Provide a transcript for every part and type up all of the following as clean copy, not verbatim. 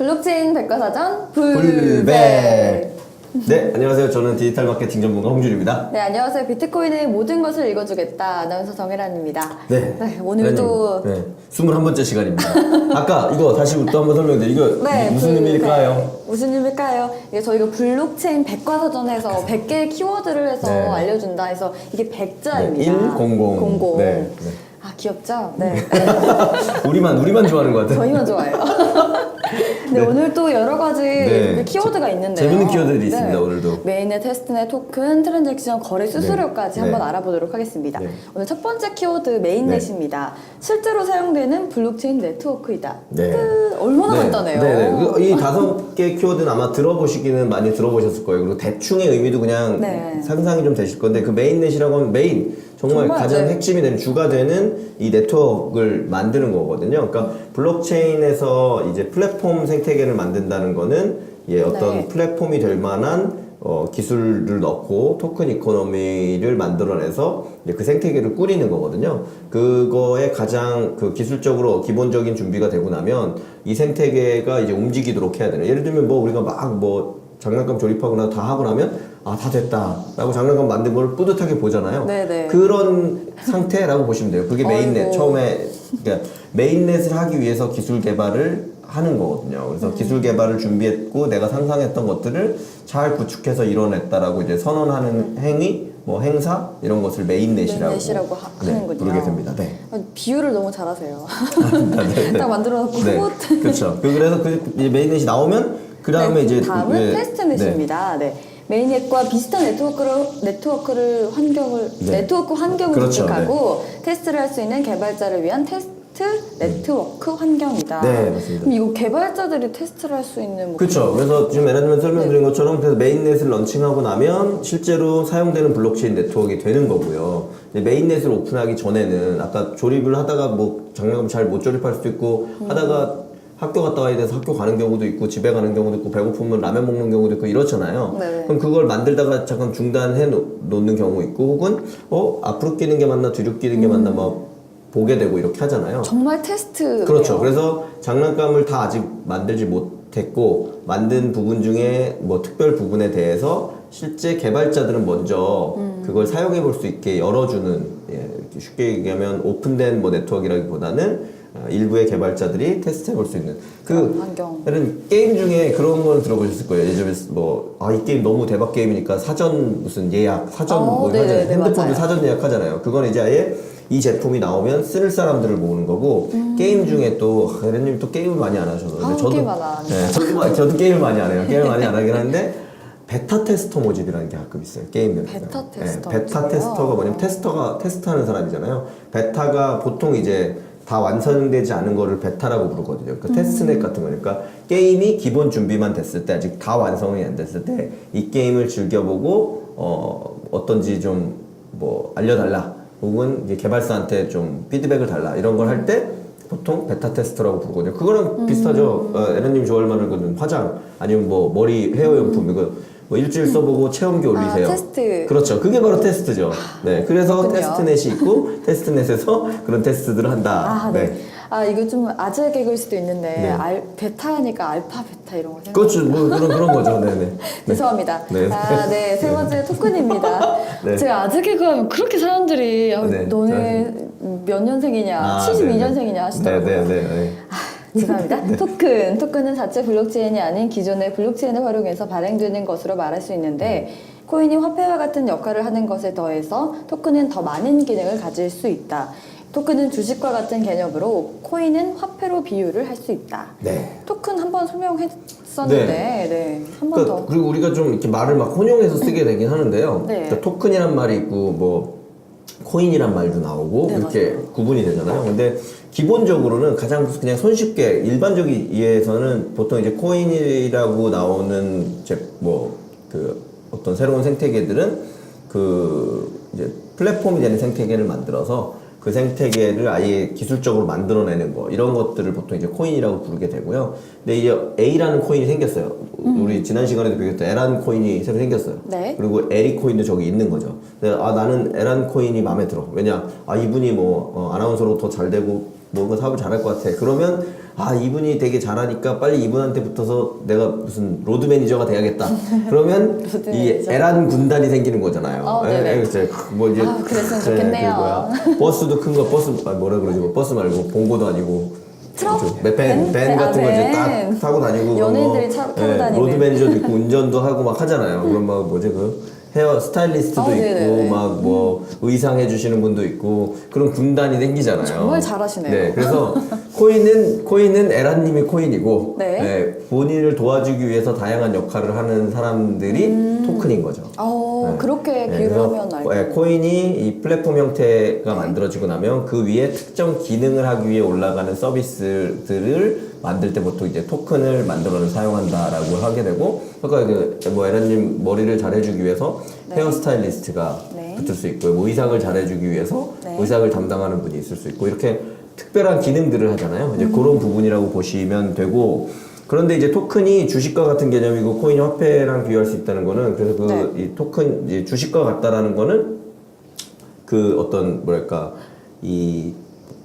블록체인 백과사전 불백. 불백. 네, 안녕하세요. 저는 디지털 마케팅 전문가 홍준입니다. 네, 안녕하세요. 비트코인의 모든 것을 읽어주겠다. 아나운서 정혜란입니다. 네. 오늘도 네, 21번째 시간입니다. 아까 이거 다시 또 한번 설명드려요. 이거 네, 무슨 의미일까요? 무슨 의미일까요? 이게 저희가 블록체인 백과사전에서 100개의 키워드를 해서 네. 알려준다 해서 이게 백자입니다. 1, 0, 0. 네. 아, 귀엽죠? 네. 우리만 좋아하는 것 같아요. 저희만 좋아해요. 네, 오늘 또 여러 가지 네. 키워드가 있는데요. 재밌는 키워드들이 있습니다, 오늘도. 메인의 테스트넷, 토큰, 트랜잭션, 거래 수수료까지 네. 한번 네. 알아보도록 하겠습니다. 네. 오늘 첫 번째 키워드 메인넷입니다. 실제로 사용되는 블록체인 네트워크이다. 네. 얼마나 간단해요. 네. 이 5개 키워드는 아마 들어보시기는 많이 들어보셨을 거예요. 그리고 대충의 의미도 그냥 네. 상상이 좀 되실 건데, 그 메인넷이라고 하면 정말 가장 네. 핵심이 되는 주가 되는 이 네트워크를 만드는 거거든요. 그러니까 블록체인에서 이제 플랫폼 생태계를 만든다는 거는 어떤 네. 플랫폼이 될 만한 기술을 넣고 토큰 이코노미를 만들어내서 이제 그 생태계를 꾸리는 거거든요. 그거에 가장 그 기술적으로 기본적인 준비가 되고 나면 이 생태계가 이제 움직이도록 해야 되는. 예를 들면 우리가 막 장난감 조립하거나 다 하고 나면 다 됐다 라고 장난감 만든 걸 뿌듯하게 보잖아요. 네네. 그런 상태라고 보시면 돼요. 그게 메인넷. 아이고. 처음에 그러니까 메인넷을 하기 위해서 기술 개발을 하는 거거든요. 그래서 기술 개발을 준비했고 내가 상상했던 것들을 잘 구축해서 이뤄냈다라고 이제 선언하는 행위, 행사 이런 것을 메인넷이라고 하는군요. 부르게 됩니다. 네. 비유를 너무 잘하세요. 네. 딱 만들어놓고 네. 그렇죠. 그래서 이제 메인넷이 나오면 그 다음에 이제 다음은 테스트넷입니다. 네. 메인넷과 비슷한 네트워크 환경을 그렇죠. 구축하고 테스트를 할 수 있는 개발자를 위한 테스트 네트워크 환경이다. 네, 맞습니다. 그럼 이거 개발자들이 테스트를 할 수 있는 그렇죠. 그래서 지금 에라님이 설명드린 것처럼 그래서 메인넷을 런칭하고 나면 실제로 사용되는 블록체인 네트워크가 되는 거고요. 메인넷을 오픈하기 전에는 아까 조립을 하다가 장난감 잘 못 조립할 수도 있고 하다가 학교 갔다 와야 돼서 학교 가는 경우도 있고 집에 가는 경우도 있고 배고프면 라면 먹는 경우도 있고 이렇잖아요. 네. 그럼 그걸 만들다가 잠깐 중단해 놓는 경우 있고 혹은 앞으로 끼는 게 맞나 뒤로 끼는 게 맞나 보게 되고 이렇게 하잖아요. 정말 테스트. 그렇죠. 그래서 장난감을 다 아직 만들지 못했고 만든 부분 중에 특별 부분에 대해서 실제 개발자들은 먼저 그걸 사용해 볼 수 있게 열어주는 쉽게 얘기하면 오픈된 네트워크라기보다는 일부의 개발자들이 테스트해 볼 수 있는 환경. 게임 중에 그런 걸 들어보셨을 거예요. 예전에 이 게임 너무 대박 게임이니까 사전 무슨 예약 사전 하잖아요. 핸드폰도 맞아요. 사전 예약하잖아요. 그건 이제 아예 이 제품이 나오면 쓸 사람들을 모으는 거고 게임 중에 또 에렌님 또 게임을 많이 안 하셔서 저도 게임 안 하죠. 네, 저도 게임을 많이 안 해요. 게임을 많이 안 하긴 하는데 베타 테스터 모집이라는 게 가끔 있어요. 게임들. 베타 테스터. 베타 테스터가 뭐냐면 테스트하는 사람이잖아요. 베타가 보통 이제 다 완성되지 않은 거를 베타라고 부르거든요. 그러니까 테스트넷 같은 거니까 게임이 기본 준비만 됐을 때 아직 다 완성이 안 됐을 때 이 게임을 즐겨보고 어떤지 좀 알려달라. 혹은 이제 개발사한테 좀 피드백을 달라 이런 걸 할 때 보통 베타 테스터라고 부르거든요. 그거랑 비슷하죠. 에렌님 좋아할 만한 거는 화장 아니면 머리 헤어용품 이거 일주일 써보고 체험기 올리세요. 테스트. 그렇죠. 그게 바로 테스트죠. 네. 그래서 그렇군요. 테스트넷이 있고 테스트넷에서 그런 테스트들을 한다. 네. 이거 좀 아재 개그일 수도 있는데 네. 베타니까 알파 베타 이런 거 생각. 그렇죠. 그런 거죠. 네네. 죄송합니다. 네. 세 번째 토큰입니다. 네. 제가 아재 개그하면 그렇게 사람들이 네. 너네 몇 년생이냐, 72년생이냐 하시더라고요. 네. 죄송합니다. 토큰은 자체 블록체인이 아닌 기존의 블록체인을 활용해서 발행되는 것으로 말할 수 있는데 코인이 화폐와 같은 역할을 하는 것에 더해서 토큰은 더 많은 기능을 가질 수 있다. 토큰은 주식과 같은 개념으로 코인은 화폐로 비유를 할 수 있다. 네. 토큰 한번 설명했었는데 한 번 더. 그리고 우리가 좀 이렇게 말을 막 혼용해서 쓰게 되긴 하는데요. 네. 그러니까 토큰이란 말이 있고 코인이란 말도 나오고 네, 이렇게 맞아요. 구분이 되잖아요. 근데 기본적으로는 가장 그냥 손쉽게 일반적인 이해에서는 보통 이제 코인이라고 나오는 어떤 새로운 생태계들은 이제 플랫폼이 되는 생태계를 만들어서 그 생태계를 아예 기술적으로 만들어내는 거 이런 것들을 보통 이제 코인이라고 부르게 되고요. 근데 이제 A라는 코인이 생겼어요. 우리 지난 시간에도 배웠던 L라는 코인이 새로 생겼어요. 네. 그리고 L이 코인도 저기 있는 거죠. 근데 나는 L라는 코인이 마음에 들어. 왜냐? 이분이 아나운서로 더 잘 되고 뭔가 사업을 잘할 것 같아. 그러면 아 이분이 되게 잘하니까 빨리 이분한테 붙어서 내가 무슨 로드 매니저가 돼야겠다. 그러면 로드 이 매니저. 에란 군단이 생기는 거잖아요. 네네. 뭐 이제 그랬으면 좋겠네요. 그 뭐야, 버스도 큰 거 버스 뭐라 그러지? 뭐 버스 말고 봉고도 아니고 트럭? 밴 같은 거 이제 딱 밴. 타고 다니고 연예인들이 뭐, 타고 다니는. 로드 매니저도 있고 운전도 하고 막 하잖아요. 그럼 막 뭐지 그 헤어 스타일리스트도 있고 네네네. 막 뭐 의상 해주시는 분도 있고 그런 군단이 생기잖아요. 정말 잘하시네요. 네, 그래서 코인은 에란님이 코인이고 네. 본인을 도와주기 위해서 다양한 역할을 하는 사람들이 토큰인 거죠. 네. 그렇게 비유를 그래서 하면 알겠어요. 코인이 이 플랫폼 형태가 만들어지고 나면 그 위에 특정 기능을 하기 위해 올라가는 서비스들을 만들 때 보통 이제 토큰을 만들어는 사용한다라고 하게 되고, 그러니까 뭐 에란님 머리를 잘해주기 위해서 네. 헤어 스타일리스트가 네. 붙을 수 있고, 뭐 의상을 잘해주기 위해서 네. 의상을 담당하는 분이 있을 수 있고, 이렇게 특별한 기능들을 하잖아요. 이제 그런 부분이라고 보시면 되고. 그런데 이제 토큰이 주식과 같은 개념이고 코인이 화폐랑 비교할 수 있다는 거는, 그래서 그 네. 이 토큰 이제 주식과 같다라는 거는 그 어떤 뭐랄까 이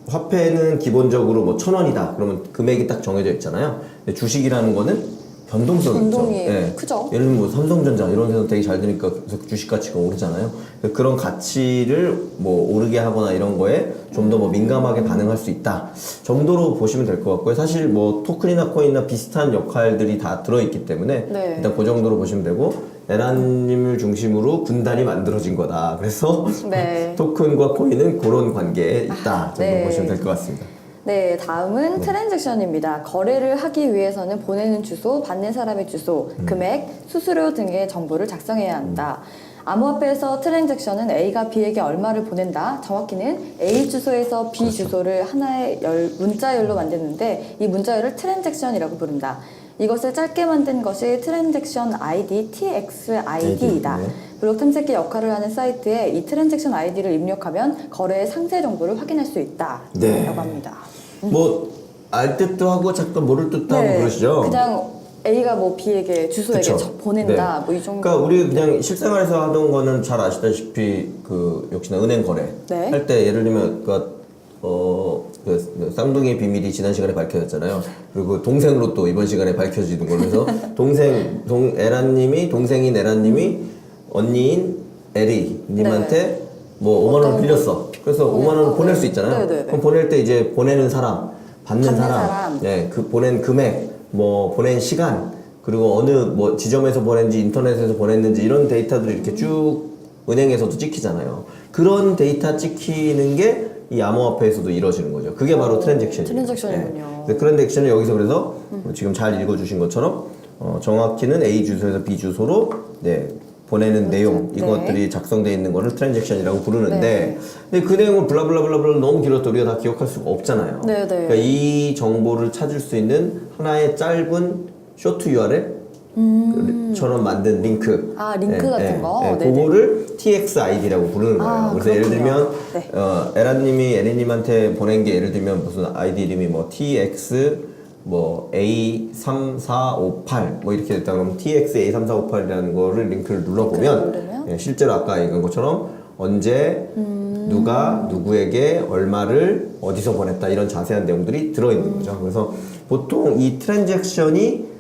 화폐는 기본적으로 뭐 1,000원이다 그러면 금액이 딱 정해져 있잖아요. 근데 주식이라는 거는 변동성이 있죠. 변동이 크죠. 예를 들면 뭐 삼성전자 이런 데서 되게 잘 되니까 계속 주식 가치가 오르잖아요. 그런 가치를 뭐 오르게 하거나 이런 거에 좀 더 뭐 민감하게 반응할 수 있다 정도로 보시면 될 것 같고요. 사실 뭐 토큰이나 코인이나 비슷한 역할들이 다 들어있기 때문에 네. 일단 그 정도로 보시면 되고, 에란님을 중심으로 군단이 만들어진 거다. 그래서 네. 토큰과 코인은 그런 관계에 있다 정도 네. 보시면 될 것 같습니다. 네, 다음은 트랜잭션입니다. 거래를 하기 위해서는 보내는 주소, 받는 사람의 주소, 금액, 수수료 등의 정보를 작성해야 한다. 암호화폐에서 트랜잭션은 A가 B에게 얼마를 보낸다. 정확히는 A 주소에서 B 그렇죠. 주소를 하나의 문자열로 만드는데 이 문자열을 트랜잭션이라고 부른다. 이것을 짧게 만든 것이 트랜잭션 ID, TXID이다. 네. 블록 탐색기 역할을 하는 사이트에 이 트랜잭션 아이디를 입력하면 거래의 상세 정보를 확인할 수 있다. 네. 라고 합니다. 뭐 알 듯도 하고 잠깐 모를 듯도 하고 그러시죠? 그냥 A가 뭐 B에게 주소에게 그쵸? 보낸다. 네. 뭐 이 정도. 그러니까 우리 그냥 실생활에서 하던 거는 잘 아시다시피 그 역시나 은행 거래 네. 할 때 예를 들면 그 쌍둥이의 비밀이 지난 시간에 밝혀졌잖아요. 그리고 동생으로 또 이번 시간에 밝혀지는 걸로 해서 에란님이 동생인 에란님이 언니인 에리님한테 뭐 5만 원 빌렸어. 그래서 5만 원을 보낼 수 있잖아요. 네네네. 그럼 보낼 때 이제 보내는 사람, 받는 사람, 사람. 네, 그 보낸 금액, 뭐 보낸 시간, 그리고 어느 뭐 지점에서 보냈는지 인터넷에서 보냈는지 이런 데이터들이 이렇게 쭉 은행에서도 찍히잖아요. 그런 데이터 찍히는 게 이 암호화폐에서도 이루어지는 거죠. 그게 바로 트랜잭션이에요. 트랜잭션이군요. 네. 트랜잭션을 여기서 그래서 지금 잘 읽어주신 것처럼 정확히는 A 주소에서 B 주소로 보내는 내용 네. 이것들이 작성되어 있는 거를 트랜잭션이라고 부르는데, 네. 근데 그 내용을 블라블라블라블라 너무 길어서 우리가 다 기억할 수가 없잖아요. 네, 네. 그러니까 이 정보를 찾을 수 있는 하나의 짧은 쇼트 URL 처럼 만든 링크. 링크 같은 거? 네네. 그거를 TXID라고 부르는 거예요. 그래서 예를 그렇군요. 들면 네. 에란님이 에리님한테 보낸 게 예를 들면 무슨 아이디 이름이 뭐 TX 뭐 A3458 뭐 이렇게 됐다 그러면 TX A3458이라는 거를 링크를 눌러보면 누르면? 실제로 아까 얘기한 것처럼 언제 누가 누구에게 얼마를 어디서 보냈다 이런 자세한 내용들이 들어있는 거죠. 그래서 보통 이 트랜잭션이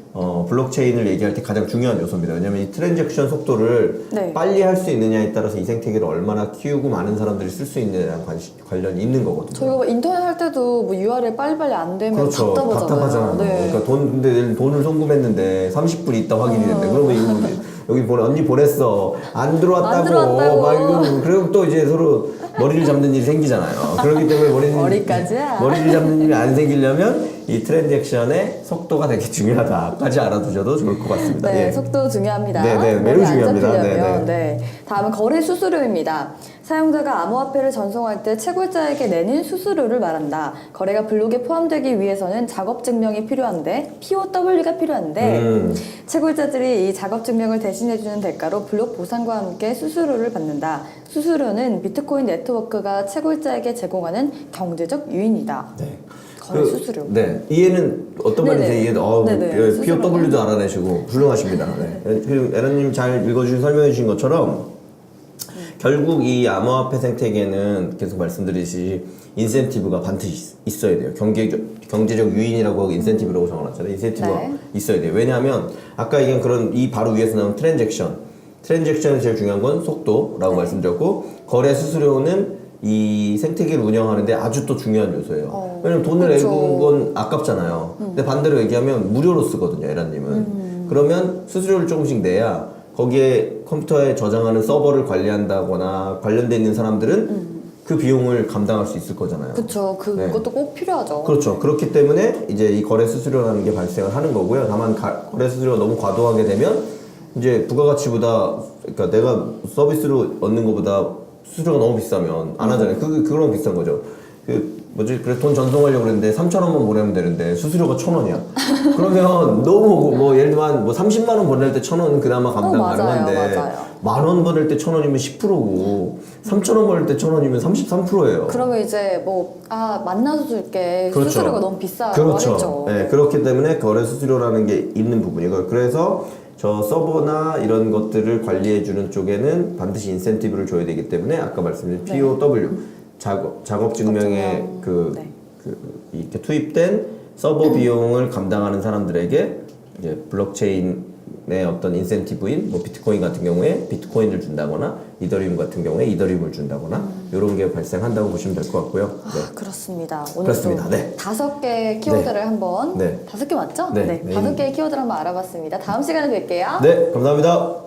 블록체인을 얘기할 때 가장 중요한 요소입니다. 왜냐면 이 트랜잭션 속도를 네. 빨리 할 수 있느냐에 따라서 이 생태계를 얼마나 키우고 많은 사람들이 쓸 수 있느냐랑 관련이 있는 거거든요. 저희가 뭐 인터넷 할 때도 뭐 URL 빨리빨리 안 되면 그렇죠. 답답하잖아요. 네. 그러니까 근데 돈을 송금했는데 30분 있다 확인이 된대. 그러면 이거 여기 언니 보냈어. 안 들어왔다고. 안 들어왔다고. 막 이거 그리고 또 이제 서로 머리를 잡는 일이 생기잖아요. 그렇기 때문에 머리까지야? 머리를 잡는 일이 안 생기려면 이 트랜잭션의 속도가 되게 중요하다까지 알아두셔도 좋을 것 같습니다. 네, 예. 속도 중요합니다. 네, 매우 머리 안 중요합니다. 잡히려면. 네, 네. 다음은 거래 수수료입니다. 사용자가 암호화폐를 전송할 때 채굴자에게 내는 수수료를 말한다. 거래가 블록에 포함되기 위해서는 작업 증명이 필요한데 POW가 필요한데 채굴자들이 이 작업 증명을 대신해주는 대가로 블록 보상과 함께 수수료를 받는다. 수수료는 비트코인 네트워크가 채굴자에게 제공하는 경제적 유인이다. 네. 거래 수수료. 네. 이해는 어떤 네네. 말인지 이해는 네네. POW도 알아내시고 훌륭하십니다. 네. 그리고 에라님 잘 읽어주신 설명해 주신 것처럼 결국 이 암호화폐 생태계는 계속 말씀드리듯이 인센티브가 반드시 있어야 돼요. 경제적 유인이라고 하고 인센티브라고 정해놨잖아요. 인센티브가 네. 있어야 돼요. 왜냐하면 아까 얘기한 그런 이 바로 위에서 나온 트랜잭션이 제일 중요한 건 속도라고 네. 말씀드렸고 거래 수수료는 이 생태계를 운영하는데 아주 또 중요한 요소예요. 왜냐면 돈을 그쵸. 내는 건 아깝잖아요. 근데 반대로 얘기하면 무료로 쓰거든요, 에라님은. 그러면 수수료를 조금씩 내야 거기에 컴퓨터에 저장하는 서버를 관리한다거나 관련돼 있는 사람들은 그 비용을 감당할 수 있을 거잖아요. 그쵸. 그것도 꼭 필요하죠. 그렇죠. 그렇기 때문에 이제 이 거래 수수료라는 게 발생을 하는 거고요. 다만 거래 수수료가 너무 과도하게 되면 이제 부가가치보다 그러니까 내가 서비스로 얻는 것보다 수수료가 너무 비싸면 안 하잖아요. 그런 비싼 거죠. 그래서 돈 전송하려고 그랬는데 3,000원만 보내면 되는데 수수료가 1,000원이야. 그러면 너무 뭐 예를 들면 뭐 30만 원 보낼 때 1,000원은 그나마 감당 맞아요, 가능한데 맞아요. 만 원 보낼 때 1,000원이면 10%고 3,000원 보낼 때 1,000원이면 33%예요. 그러면 이제 만나서 줄게. 그렇죠. 수수료가 너무 비싸고 그렇죠. 하겠죠. 네, 그렇기 때문에 거래 수수료라는 게 있는 부분이고요. 그래서 저 서버나 이런 것들을 관리해주는 쪽에는 반드시 인센티브를 줘야 되기 때문에 아까 말씀드린 POW 작업 증명에 네. 이렇게 투입된 서버 비용을 감당하는 사람들에게 이제 블록체인의 어떤 인센티브인 뭐 비트코인 같은 경우에 비트코인을 준다거나 이더리움 같은 경우에 이더리움을 준다거나 이런 게 발생한다고 보시면 될 것 같고요. 네. 그렇습니다. 오늘 그렇습니다. 또 네. 5개의 키워드를 네. 한번 네. 5개 맞죠? 네. 네. 5개의 키워드를 한번 알아봤습니다. 다음 시간에 뵐게요. 네, 감사합니다.